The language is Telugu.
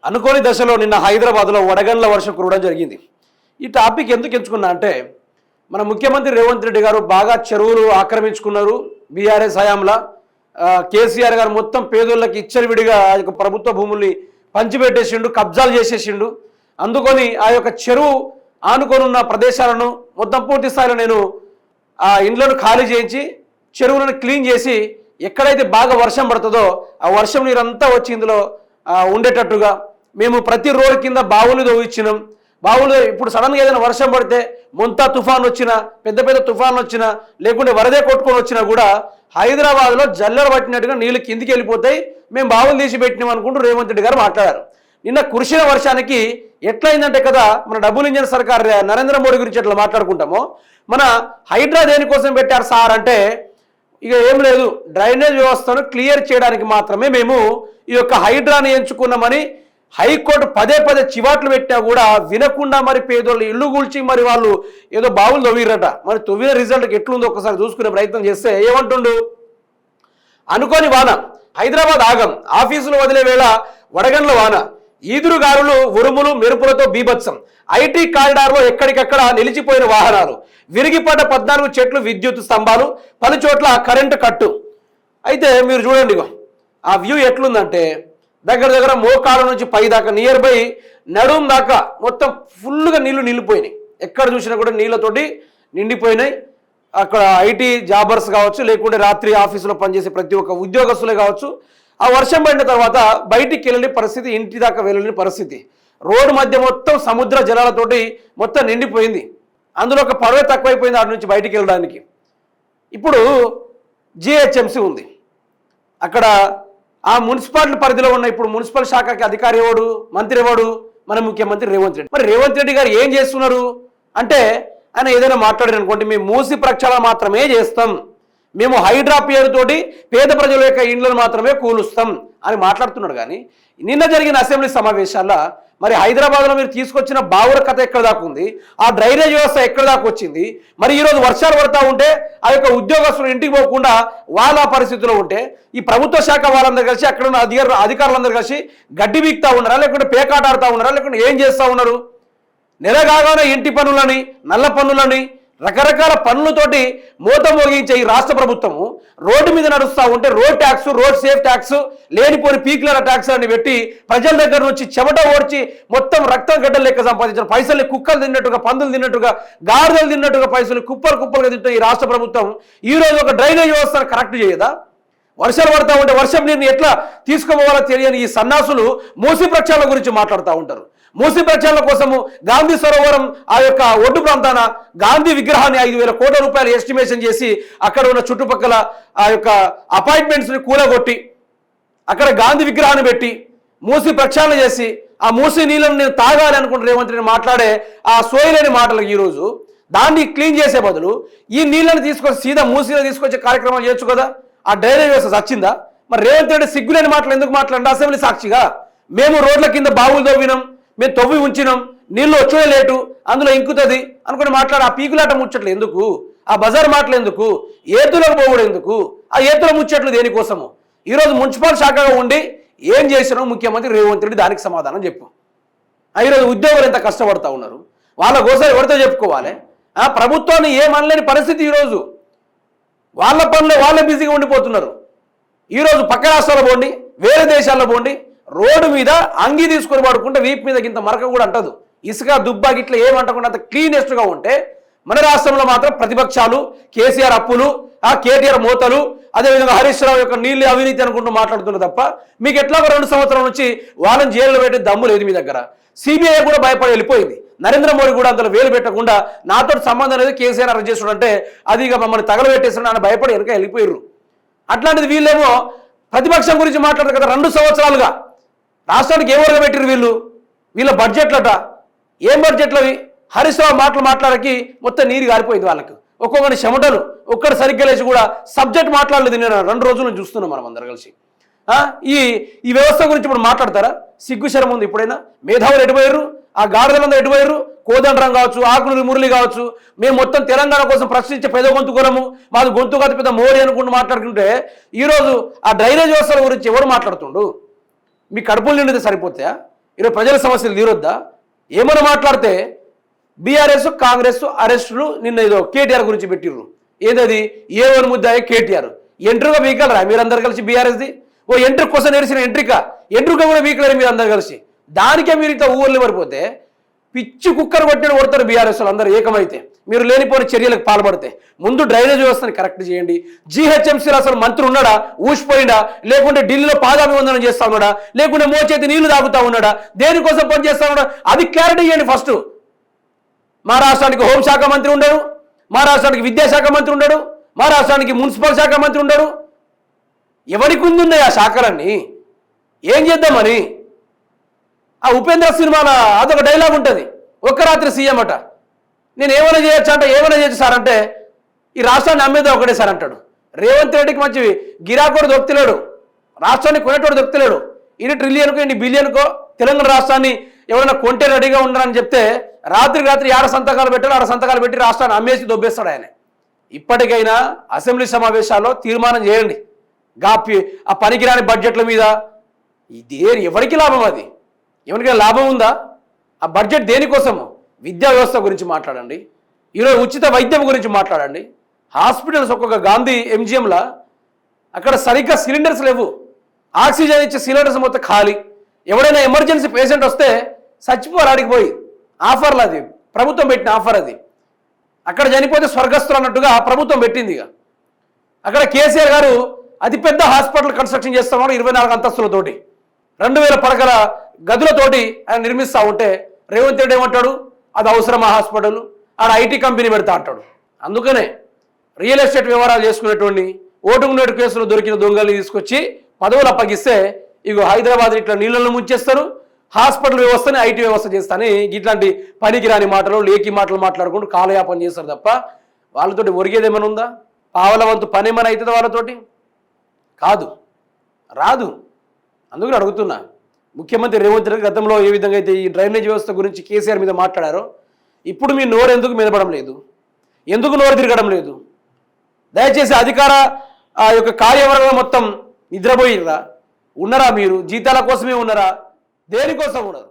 అనుకోని దశలో నిన్న హైదరాబాద్లో వడగండ్ల వర్షం కురవడం జరిగింది. ఈ టాపిక్ ఎందుకు ఎంచుకున్నా అంటే మన ముఖ్యమంత్రి రేవంత్ రెడ్డి గారు బాగా చెరువులు ఆక్రమించుకున్నారు. బీఆర్ఎస్ హయాంలో కేసీఆర్ గారు మొత్తం పేదోళ్ళకి ఇచ్చరివిడిగా ఆ యొక్క ప్రభుత్వ భూముల్ని పంచిపెట్టేసిండు, కబ్జాలు చేసేసిండు. అందుకొని ఆ యొక్క చెరువు ఆనుకొని ఉన్న ప్రదేశాలను మొత్తం పూర్తి స్థాయిలో నేను ఆ ఇండ్లను ఖాళీ చేయించి చెరువులను క్లీన్ చేసి ఎక్కడైతే బాగా వర్షం పడుతుందో ఆ వర్షం నీరంతా వచ్చి ఇందులో ఉండేటట్టుగా మేము ప్రతి రోడ్డు కింద బావులు తవ్వించినాం. బావులు ఇప్పుడు సడన్గా ఏదైనా వర్షం పడితే మొంతా తుఫాన్ వచ్చినా, పెద్ద పెద్ద తుఫాన్ వచ్చినా, లేకుంటే వరదే కొట్టుకొని వచ్చినా కూడా హైదరాబాద్లో జల్లెడ పట్టినట్టుగా నీళ్ళు కిందికి వెళ్ళిపోతాయి, మేము బావులు తీసి పెట్టినాం అనుకుంటూ రేవంత్ రెడ్డి గారు మాట్లాడారు. నిన్న కురిసిన వర్షానికి ఎట్లయిందంటే కదా, మన డబుల్ ఇంజన్ సర్కార్ నరేంద్ర మోడీ గురించి ఎట్లా మాట్లాడుకుంటామో మన హైడ్రా దేనికోసం పెట్టారు సార్ అంటే ఇక ఏం లేదు, డ్రైనేజ్ వ్యవస్థను క్లియర్ చేయడానికి మాత్రమే మేము ఈ యొక్క హైడ్రాని ఎంచుకున్నామని హైకోర్టు పదే పదే చివాట్లు పెట్టినా కూడా వినకుండా మరి పేదోళ్ళు ఇల్లు కూల్చి మరి వాళ్ళు ఏదో బావులు తవ్విరట. మరి తవ్విన రిజల్ట్ ఎట్లుందో ఒకసారి చూసుకునే ప్రయత్నం చేస్తే ఏమంటుండు, అనుకోని వాన హైదరాబాద్ ఆగం, ఆఫీసులు వదిలే వేళ వడగండ్ల వాన, ఈదురుగారులు ఉరుములు మెరుపులతో బీభత్సం, ఐటీ కారిడార్లో ఎక్కడికక్కడ నిలిచిపోయిన వాహనాలు, విరిగిపడ్డ 14 చెట్లు, విద్యుత్ స్తంభాలు, పలు చోట్ల కరెంటు కట్టు. అయితే మీరు చూడండి ఆ వ్యూ ఎట్లుందంటే దగ్గర దగ్గర మోకాళ్ళ నుంచి పై దాకా నియర్ బై నడుం దాకా మొత్తం ఫుల్గా నీళ్లు నిండిపోయినాయి. ఎక్కడ చూసినా కూడా నీళ్ళతోటి నిండిపోయినాయి. అక్కడ ఐటీ జాబర్స్ కావచ్చు, లేకుంటే రాత్రి ఆఫీసులో పనిచేసే ప్రతి ఒక్క ఉద్యోగస్తులే కావచ్చు, ఆ వర్షం పడిన తర్వాత బయటికి వెళ్ళని పరిస్థితి, ఇంటి దాకా వెళ్ళని పరిస్థితి. రోడ్డు మధ్య మొత్తం సముద్ర జలాలతోటి మొత్తం నిండిపోయింది. అందులో ఒక పడవ తక్కువైపోయింది ఆడ నుంచి బయటికి వెళ్ళడానికి. ఇప్పుడు జిహెచ్ఎంసీ ఉంది, అక్కడ ఆ మున్సిపాలిటీ పరిధిలో ఉన్న ఇప్పుడు మున్సిపల్ శాఖకి అధికారి ఎవడు, మంత్రి ఎవడు, మన ముఖ్యమంత్రి రేవంత్ రెడ్డి. మరి రేవంత్ రెడ్డి గారు ఏం చేస్తున్నారు అంటే ఆయన ఏదైనా మాట్లాడారు అనుకోండి, మేము మూసి ప్రక్షాళన మాత్రమే చేస్తాం, మేము హైడ్రా పేరుతోటి పేద ప్రజల యొక్క ఇండ్లను మాత్రమే కూలుస్తాం అని మాట్లాడుతున్నాడు. కానీ నిన్న జరిగిన అసెంబ్లీ సమావేశాల్లో మరి హైదరాబాద్లో మీరు తీసుకొచ్చిన బావుల కథ ఎక్కడ దాకా ఉంది, ఆ డ్రైనేజ్ వ్యవస్థ ఎక్కడ దాకా వచ్చింది, మరి ఈరోజు వర్షాలు పడతా ఉంటే ఆ యొక్క ఉద్యోగస్తులు ఇంటికి పోకుండా వాళ్ళ పరిస్థితిలో ఉంటే ఈ ప్రభుత్వ శాఖ వాళ్ళందరూ కలిసి అక్కడ ఉన్న అధికారులందరూ కలిసి గడ్డి బీక్తా ఉన్నారా, లేకుంటే పేకాట ఆడుతూ ఉన్నారా, లేకుంటే ఏం చేస్తూ ఉన్నారు? నెల కాగానే ఇంటి పన్నులని, నల్ల పన్నులని, రకరకాల పన్నులతోటి మూత మోగించే ఈ రాష్ట్ర ప్రభుత్వము రోడ్డు మీద నడుస్తూ ఉంటే road tax, road safe tax, లేనిపోని పీక్లర్ ట్యాక్స్ అని పెట్టి ప్రజల దగ్గర నుంచి చెమట ఓడ్చి మొత్తం రక్తం గడ్డలు లెక్క సంపాదించిన పైసల్ని కుక్కలు తిన్నట్టుగా, పందులు తిన్నట్టుగా, గాడిదలు తిన్నట్టుగా పైసలు కుప్పలుగా తింటున్న ఈ రాష్ట్ర ప్రభుత్వం ఈరోజు ఒక డ్రైనేజ్ వ్యవస్థను కరెక్ట్ చేయదా? వర్షాలు పడతా ఉంటే వర్షం నీరుని ఎట్లా తీసుకోవాలో తెలియని ఈ సన్నాసులు మూసి ప్రక్షాళన గురించి మాట్లాడుతూ ఉంటారు. మూసి ప్రక్షాళన కోసము గాంధీ సరోవరం ఆ యొక్క ఒడ్డు ప్రాంతాన గాంధీ విగ్రహాన్ని 5,000 కోట్ల రూపాయలు ఎస్టిమేషన్ చేసి అక్కడ ఉన్న చుట్టుపక్కల ఆ యొక్క అపార్ట్మెంట్స్ని కూలగొట్టి అక్కడ గాంధీ విగ్రహాన్ని పెట్టి మూసి ప్రక్షాళన చేసి ఆ మూసి నీళ్ళను నేను తాగాలి అనుకుంటే రేవంత్ రెడ్డి మాట్లాడే ఆ సోయలేని మాటలకు ఈరోజు దాన్ని క్లీన్ చేసే బదులు ఈ నీళ్ళని తీసుకొచ్చి సీదా మూసిలో తీసుకొచ్చే కార్యక్రమాలు చేయొచ్చు కదా. ఆ డ్రైనేజ్ వ్యవస్థ వచ్చిందా? మరి రేవంత్ రెడ్డి సిగ్గులేని మాటలు ఎందుకు మాట్లాడండి అసెంబ్లీ సాక్షిగా? మేము రోడ్ల కింద బావులు తవ్వినాం, మేము తవ్వి ఉంచినాం, నీళ్ళు వచ్చే లేటు, అందులో ఇంకుతుంది అనుకుని మాట్లాడు. ఆ పీకులాట ముచ్చట్లు ఎందుకు? ఆ బజార్ మాటలు ఎందుకు? ఏతులకు పోవడం ఎందుకు? ఆ ఏతుల ముచ్చట్లు దేనికోసము? ఈరోజు మున్సిపల్ శాఖగా ఉండి ఏం చేసినావు ముఖ్యమంత్రి రేవంత్ రెడ్డి, దానికి సమాధానం చెప్పు. ఈరోజు ఉద్యోగులు ఎంత కష్టపడతా ఉన్నారు, వాళ్ళ కోసం ఎవరితో చెప్పుకోవాలి? ప్రభుత్వాన్ని ఏమనలేని పరిస్థితి. ఈరోజు వాళ్ళ పనులు వాళ్ళే బిజీగా ఉండిపోతున్నారు. ఈరోజు పక్క రాష్ట్రాల్లో పోండి, వేరే దేశాల్లో పోండి, రోడ్డు మీద అంగీ తీసుకొని పడుకుంటే వీపు మీద ఇంత మరక కూడా అంటదు, ఇసుక దుబ్బా గిట్ల ఏమంటకుండా అంత క్లీనెస్ట్గా ఉంటే మన రాష్ట్రంలో మాత్రం ప్రతిపక్షాలు కేసీఆర్ అప్పులు, కేటీఆర్ మూతలు, అదేవిధంగా హరీష్ రావు యొక్క నీళ్ళు అవినీతి అనుకుంటూ మాట్లాడుతున్నారు తప్ప మీకు ఎట్లాగో 2 సంవత్సరాల నుంచి వాళ్ళని జైల్లో పెట్టే దమ్ము లేదు మీ దగ్గర. సిబిఐ కూడా భయపడి వెళ్ళిపోయింది. నరేంద్ర మోడీ కూడా అందులో వేలు పెట్టకుండా నాతో సంబంధం లేదు, కేసీఆర్ అరెస్ట్ చేస్తున్నాడంటే అది ఇక మమ్మల్ని తగలబెట్టేస్తున్నాడు అని భయపడి వెనక వెళ్ళిపోయారు. అట్లాంటిది వీళ్ళేమో ప్రతిపక్షం గురించి మాట్లాడరు కదా. 2 సంవత్సరాలుగా రాష్ట్రానికి ఏ వర్గం పెట్టారు వీళ్ళు? వీళ్ళ బడ్జెట్లట ఏం బడ్జెట్లు అవి? హరీష్ రావు మాటలు మాట్లాడకి మొత్తం నీరు గారిపోయింది వాళ్ళకు. ఒక్కొక్కరి చెమటలు ఒక్కరు సరిగ్గా లేచి కూడా సబ్జెక్ట్ మాట్లాడలేదు. నేను 2 రోజుల నుంచి చూస్తున్నాం మనం అందరు కలిసి. ఈ వ్యవస్థ గురించి ఇప్పుడు మాట్లాడతారా? సిగ్గు శరం ఉంది ఇప్పుడైనా? మేధావులు ఎటుపోయారు, ఆ గాడిదలందరూ ఎటుపోయారు, కోదండరాం కావచ్చు, ఆకునూరి మురళి కావచ్చు, మేము మొత్తం తెలంగాణ కోసం ప్రశ్నించే పెద్ద గొంతు కులము, మాది గొంతు కథ పెద్ద మోడీ అనుకుంటూ మాట్లాడుకుంటే ఈరోజు ఆ డ్రైనేజ్ వ్యవస్థల గురించి ఎవరు మాట్లాడుతుండు? మీ కడుపులు నిండితే సరిపోతాయా? ఈరోజు ప్రజల సమస్యలు తీరొద్దా? ఏమైనా మాట్లాడితే బీఆర్ఎస్ కాంగ్రెస్ అరెస్టులు నిన్న ఏదో కేటీఆర్ గురించి పెట్టిర్రు. ఏదది ఏ1 ముద్దాయి కేటీఆర్ ఎంట్రుగా వీకలరా మీరందరూ కలిసి? బీఆర్ఎస్ది ఓ ఎంట్రీ కోసం నేర్చిన ఎంట్రుక కూడా వీకలేరు మీరు అందరు కలిసి. దానికే మీరు ఇట్లా ఊర్లు పడిపోతే పిచ్చి కుక్కర్ కొట్టిన కొడతారు బీఆర్ఎస్ అందరూ ఏకమైతే. మీరు లేనిపోయిన చర్యలకు పాల్పడితే ముందు డ్రైనేజ్ వ్యవస్థను కరెక్ట్ చేయండి. జీహెచ్ఎంసీలో అసలు మంత్రి ఉన్నాడా? ఊసిపోయినా? లేకుంటే ఢిల్లీలో పాదాభివందనం చేస్తా ఉన్నాడా? లేకుంటే మోచేతి నీళ్లు తాగుతా ఉన్నాడా? దేనికోసం పని చేస్తా ఉన్నాడా? అది క్లారిటీ చేయండి ఫస్ట్. మా రాష్ట్రానికి హోంశాఖ మంత్రి ఉండడు, మా రాష్ట్రానికి విద్యాశాఖ మంత్రి ఉండడు, మా రాష్ట్రానికి మున్సిపల్ శాఖ మంత్రి ఉండడు. ఎవరికి ఉందున్నాయి ఆ శాఖలన్నీ? ఏం చేద్దామని? ఆ ఉపేంద్ర సినిమాలో అదొక డైలాగ్ ఉంటుంది, ఒక్క రాత్రి సీఎం అట. నేను ఏమైనా చేయొచ్చు అంటే ఏమైనా చేయొచ్చు సార్ అంటే ఈ రాష్ట్రాన్ని అమ్మేదో ఒకటే సార్ అంటాడు. రేవంత్ రెడ్డికి మంచి గిరాకోడు దొరుకుతలేడు, రాష్ట్రాన్ని కొనేటోడు దొరుకుతలేడు. ఇన్ని ట్రిలియన్కో ఇన్ని బిలియన్కో తెలంగాణ రాష్ట్రాన్ని ఎవరైనా కొంటే రెడీగా ఉండరని చెప్తే రాత్రికి రాత్రి 6 సంతకాలు పెట్టాడు, 6 సంతకాలు పెట్టి రాష్ట్రాన్ని అమ్మేసి దొబ్బేస్తాడు ఆయన. ఇప్పటికైనా అసెంబ్లీ సమావేశాల్లో తీర్మానం చేయండి. ఆ పనికిరాని బడ్జెట్ల మీద ఇది ఎవరికి లాభం? అది ఎవరికైనా లాభం ఉందా? ఆ బడ్జెట్ దేనికోసము? విద్యా వ్యవస్థ గురించి మాట్లాడండి, ఈరోజు ఉచిత వైద్యం గురించి మాట్లాడండి. హాస్పిటల్స్ ఒక్కొక్క గాంధీ ఎంజిఎంలా అక్కడ సరిగ్గా సిలిండర్స్ లేవు, ఆక్సిజన్ ఇచ్చే సిలిండర్స్ మొత్తం ఖాళీ. ఎవడైనా ఎమర్జెన్సీ పేషెంట్ వస్తే చచ్చిపోరు ఆడికి ఆఫర్లు, అది ప్రభుత్వం పెట్టిన ఆఫర్. అది అక్కడ చనిపోతే స్వర్గస్థులు అన్నట్టుగా ప్రభుత్వం పెట్టింది. ఇక అక్కడ కేసీఆర్ గారు అతిపెద్ద హాస్పిటల్ కన్స్ట్రక్షన్ చేస్తున్నాడు 24 అంతస్తులతోటి, 2000 పడకల గదులతోటి ఆయన నిర్మిస్తూ ఉంటే రేవంత్ రెడ్డి ఏమంటాడు? అది అవసరమా హాస్పిటల్? ఆడ ఐటీ కంపెనీ పెడతా అంటాడు. అందుకనే రియల్ ఎస్టేట్ వ్యవహారాలు చేసుకునేటువంటి ఓటుకు కేసులో దొరికిన దొంగల్ని తీసుకొచ్చి పదవులు అప్పగిస్తే ఇగో హైదరాబాద్ ఇట్లా నీళ్ళను ముంచేస్తారు, హాస్పిటల్ వ్యవస్థని ఐటీ వ్యవస్థ చేస్తాని ఇట్లాంటి పనికిరాని మాటలు లేకి మాటలు మాట్లాడుకుంటూ కాలయాపన చేస్తారు తప్ప వాళ్ళతోటి ఒరిగేది ఏమైనా ఉందా? పావల వంతు పని ఏమైనా అవుతుందా వాళ్ళతోటి? కాదు, రాదు. అందుకని అడుగుతున్నా, ముఖ్యమంత్రి రేవంత్ రెడ్డి గతంలో ఏ విధంగా అయితే ఈ డ్రైనేజ్ వ్యవస్థ గురించి కేసీఆర్ మీద మాట్లాడారో ఇప్పుడు మీ నోరు ఎందుకు మెదపడం లేదు? ఎందుకు నోరు తిరగడం లేదు? దయచేసి అధికార ఆ యొక్క కార్యవర్గం మొత్తం నిద్రపోయిర్రా? ఉన్నారా మీరు? జీతాల కోసమే ఉన్నారా? దేనికోసం ఉన్నారు?